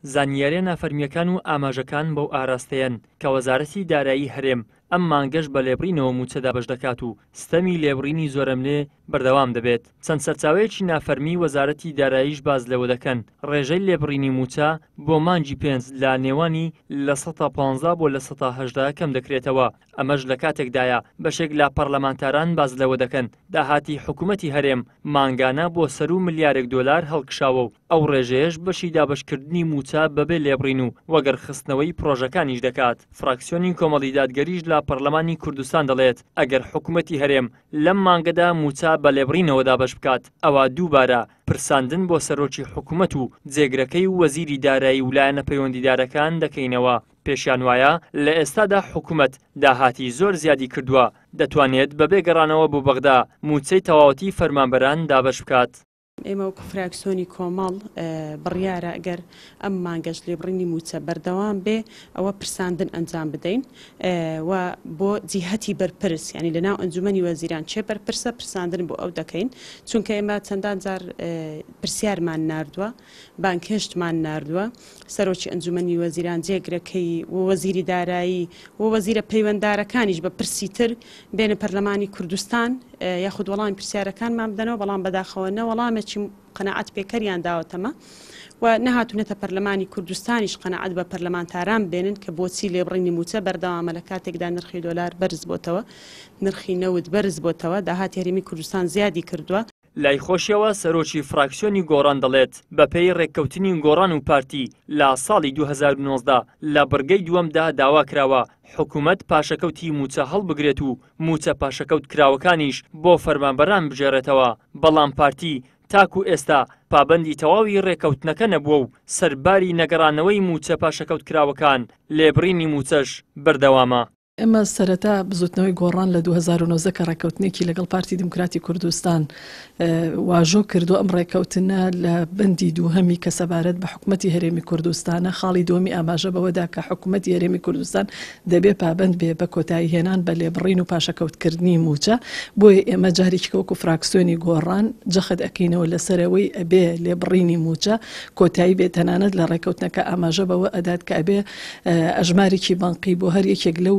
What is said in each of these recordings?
زانیاریە نافەرمیەکان و ئاماژەکان بەو ئاراستەیەن کە وەزارەتی دارایی هەرێم ئەم مانگەش بە لێبڕینەوە موچەدا بەش دەکات و ستەمی لێبڕینی زۆرەملێ بەردەوام دەبێت. چەند سەرچاوەیەکی نافەرمی وەزارەتی داراییش باز لەوە دەکەن ڕێژەی لێبڕینی موچە بۆ مانگی پێنج لە نێوانی لە 115 بۆ لە 118 کەم دەکرێتەوە. ئەمەش لە کاتێکدایە بەشێک لە پەرلەمانتاران باز لەوە دەکەن داهاتی حکوومەتی هەرێم مانگانە بۆ سەر و ملیارێک دۆلار هەڵکشاوە و ئەو ڕێژەیەش بەشی دابەشکردنی موچە بەبێ لێبڕین و وەگەرخستنەوەی پرۆژەکانیش دەکات. فراکسیۆنی کۆمەڵی دادگەریش لە پەرلەمانی کوردستان دەڵێت ئەگەر حکوومەتی هەرێم لەم مانگەدا موچە بە لێبڕینەوە دابەش بکات ئەوە دووبارە پرساندن بۆ سەرۆکی حکوومەت و جێگرەکەی وەزیری دارایی ولایەنە پەیوەندیدارەکان دەکەینەوە. پێشیان وایە لە ئێستادا حکوومەت داهاتی زۆر زیادی کردووە دەتوانێت بەبێ گەڕانەوە بۆ بەغدا موچەی تەواوەتی فەرمانبەران دابەش بکات. ئێمە وەکو فراکسیۆنی کۆمەڵ بڕیارە ئەگەر ئەم مانگەش لێبڕینی موچە بەردەوام بێ ئەوە پرساندن ئەنجام بدەین و بۆ جیهەتی بەرپرس یعنی لەناو ئەنجومەنی وەزیران چێ بەرپرسە پرساندن بۆ ئەو دەکەین چونکە ئێمە چەندان جار پرسیارمان ناردووە بانکهێشتمان ناردووە سەرۆکی ئەنجومەنی وەزیران جێگرەکەی وەزیری دارایی و وەزیرە پەیوەنددارەکانیش بە پرسی تر بێنە پەرلەمانی کوردستان یاخود وەڵامی پرسیارەکانمان بدەنەوە بەڵام بەداخەوە وەڵامێکی قەناعەت پێکەریان داوەتەمە و نەهاتوونەتە پەرلەمانی کوردستانیش قەناعەت بە پەرلەمانتاران بێنن کە بۆچی لێبڕینی موچە بەردەوامە لە کاتێکدا نرخی دۆلار بەرز بۆتەوە نرخی نەوت بەرز بۆتەوە داهاتی هەرێمی کوردستان زیادی کردووە. لای خۆشیەوە سەرۆکی فراکسیۆنی گۆڕان دەڵێت بەپێی ڕێککەوتنی گۆڕان و پارتی لە ساڵی 2019 لە بڕگەی دووەمدا داوا کراوە حکوومەت پاشەکەوتی موچە هەڵبگرێت و موچە پاشەکەوت کراوەکانیش بۆ فەرمانبەران بژێڕێتەوە بەڵام پارتی تاکو ئێستا پابەندی تەواوی ڕێککەوتنەکە نەبووە و سەرباری نەگەڕانەوەی موچە پاشەکەوت کراوەکان لێبڕینی موچەش بەردەوامە. ئێمە سەرەتا بزوتنەوەی گۆڕان لە 2019 کە ڕێککەوتنێکی لەگەڵ پارتی دموکراتی کوردستان واژۆ کردو ئەم ڕێککەوتنە لە بەندی دووهەمی کە سەبارەت بە حکوومەتی هەرێمی کوردستانە خاڵی دووەمی ئاماژە بەوەدا کە حکوومەتی هەرێمی کوردستان دەبێ پابەند بێ بە کۆتایی هێنان بە لێبڕین و پاشەکەوتکردنی موچە بۆیە ئێمە جارێکی وەکو فراکسیۆنی گۆڕان جەخت ئەکەینەوە لەسەرەوەی ئەبێ لێبڕینی موچە کۆتایی بێ تەنانەت لە ڕێککەوتنەکە ئاماژە بەوە ئەدات کە ئەبێ ئەژمارێکی بانقی بۆ هەر یەکێک لەو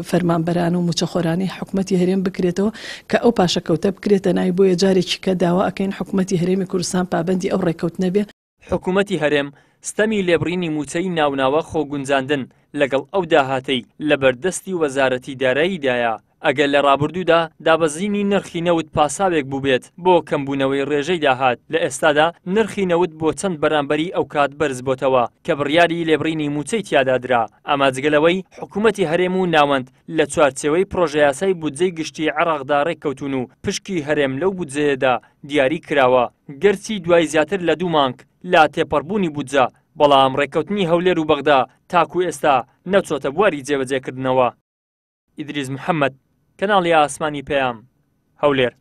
فەرمانبەران و موچەخۆرانی حکوومەتی هەرێم بکرێتەوە کە ئەو پاشەکەوتە بکرێتە نای بۆیە جارێکی کە داوا ئەکەین حکوومەتی هەرێمی کوردستان پابەندی ئەو ڕێککەوتنە بێ. حکوومەتی هەرێم ستەمی لێبڕینی موچەی ناوناوە خۆگونجاندن لەگەڵ ئەو داهاتەی لە بەردەستی وەزارەتی داراییدایە ئەگەر لە ڕابردوودا دابەزینی نرخی نەوت پاساوێک بووبێت بۆ کەمبوونەوەی ڕێژەی داهات لە ئێستادا نرخی نەوت بۆ چەند بەرامبەری ئەو کات بەرز بۆتەوە کە بڕیاری لێبڕینی موچەی تیادادرا ئاماجگەلەوەی حکوومەتی هەرێم و ناوەند لە چوارچێوەی پرۆژەیاسای بودجەی گشتی عێراقدا ڕێککەوتون و پشکی هەرێم لەو بودجەیەدا دیاری کراوە گەرچی دوای زیاتر لە 2 مانگ لا تێپەڕبوونی بودجە بەڵام ڕێککەوتنی هەولێر و بەغدا تاکو ئێستا نەچۆتە بواری جێبەجێکردنەوە. ئیدریس محەممەد کەناڵی ئاسمانی پەیام هەولێر.